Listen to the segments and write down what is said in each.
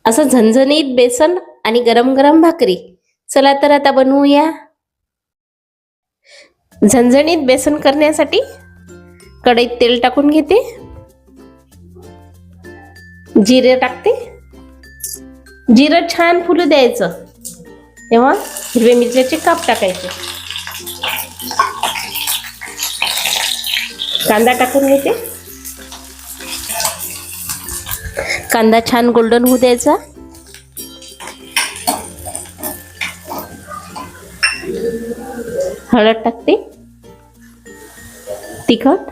असं झणझणीत बेसन आणि गरम गरम भाकरी. चला तर आता बनवूया. झणझणीत बेसन करण्यासाठी कढईत तेल टाकून घेते, जिरे टाकते. जिरं छान फुलू द्यायचं, तेव्हा हिरव्या मिरच्याचे काप टाकायचे. कांदा टाकून घेते. कांदा छान गोल्डन होऊ द्यायचा. हळद टाकते, तिखट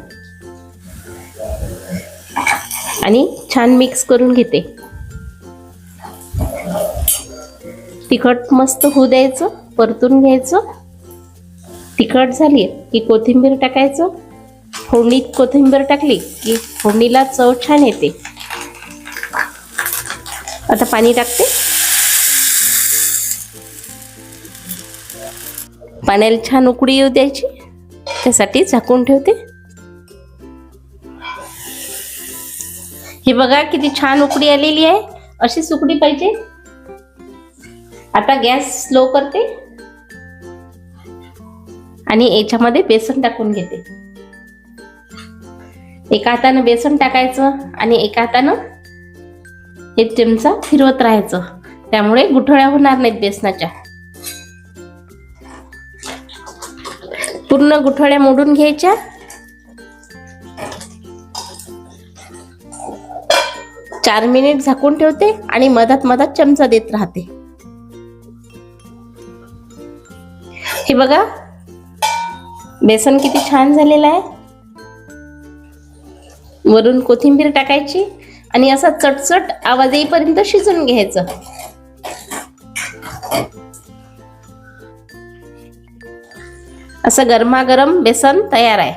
आणि छान मिक्स करून घेते. तिखट मस्त होऊ द्यायचं, परतून घ्यायचं. तिखट झाली की कोथिंबीर टाकायचं. फोडणीत कोथिंबीर टाकली की फोडणीला चव छान येते. आता पाणी टाकते. पाण्याला छान उकळी येऊ द्यायची, त्यासाठी झाकून ठेवते. हे बघा किती छान उकळी आलेली आहे. अशीच उकळी पाहिजे. आता गॅस स्लो करते आणि याच्यामध्ये बेसन टाकून घेते. एका हातानं बेसन टाकायचं आणि एका हातानं एक चमचा फिरवत राहायचं, त्यामुळे गुठळ्या होणार नाहीत बेसनाच्या. पूर्ण गुठळ्या मोडून घ्यायच्या. चार मिनिट झाकून ठेवते आणि मधात मधात चमचा देत राहते. हे बघा बेसन किती छान झालेलं आहे. वरून कोथिंबीर टाकायची आणि असा चटचट आवाज येईपर्यंत शिजून घ्यायचं. असं गरमागरम बेसन तयार आहे.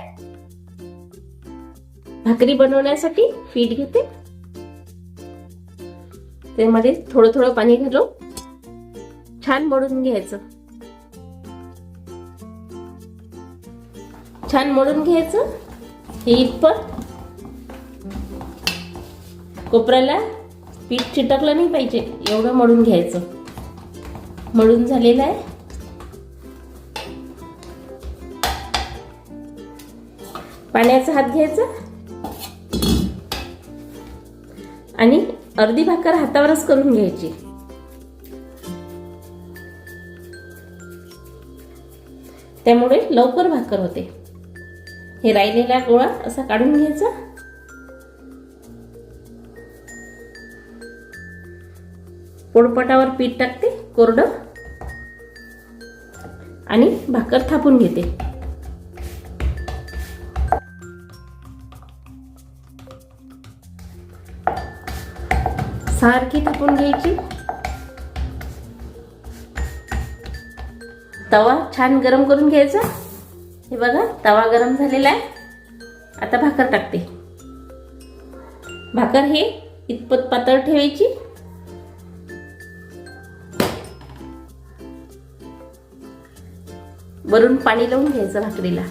भाकरी बनवण्यासाठी पीठ घेते, त्यामध्ये थोडं थोडं पाणी घालून छान मळून घ्यायचं. छान मळून घ्यायचं. हे इतपत कोपऱ्याला पीठ चिटकलं नाही पाहिजे, एवढं मळून घ्यायचं. मळून झालेलं आहे. पाण्याचा हात घ्यायचा आणि अर्धी भाकर हातावरच करून घ्यायची. त्यामुळे लवकर भाकर होते. हे राहिलेला गोळा असा काढून घ्यायचा. पोळपाटावर पीठ टाकते कोरडं आणि भाकर थापून घेते. सारखी थापून घ्यायची. तवा छान गरम करून घ्यायचा. हे बघा तवा गरम झालेला आहे. आता भाकर टाकते. भाकर हे इतपत पातळ ठेवायची. वरून पाणी लावून घ्यायचं भाकरीला.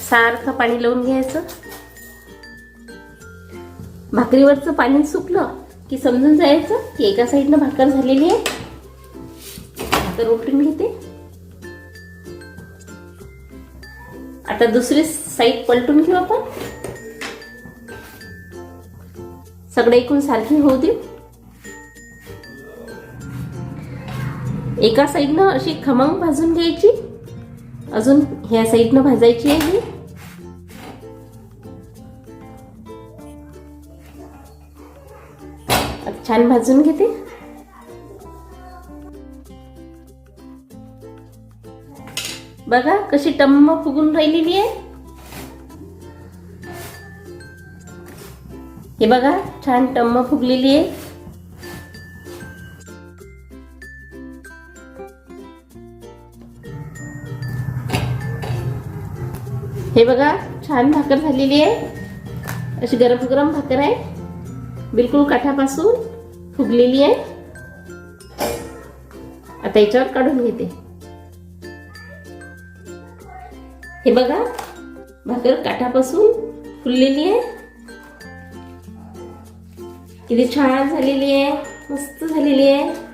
सारखं पाणी लावून घ्यायचं. भाकरीवरचं पाणी सुकलं की समजून जायचं की एका साईडनं भाकर झालेली आहे. भाकर उलटून घेते. आता दुसरी साईड पलटून घेऊ आपण. सगळे एकूण सारखी होऊ देऊ. एका साईडनं अशी खमंग भाजून घ्यायची. अजून ह्या साईडनं भाजायची आहे. छान भाजून घेते. बघा कशी टम्म फुगून राहिलेली आहे. हे बघा छान टम्म फुगलेली आहे. हे बघा छान भाकर झालेली आहे. अशी गरम गरम भाकर आहे. बिलकुल काठापासून फुगलेली आहे. आता याच्यावर काढून घेते. हे बघा भाकर काठापासून फुललेली आहे. किती छान झालेली आहे, मस्त झालेली आहे.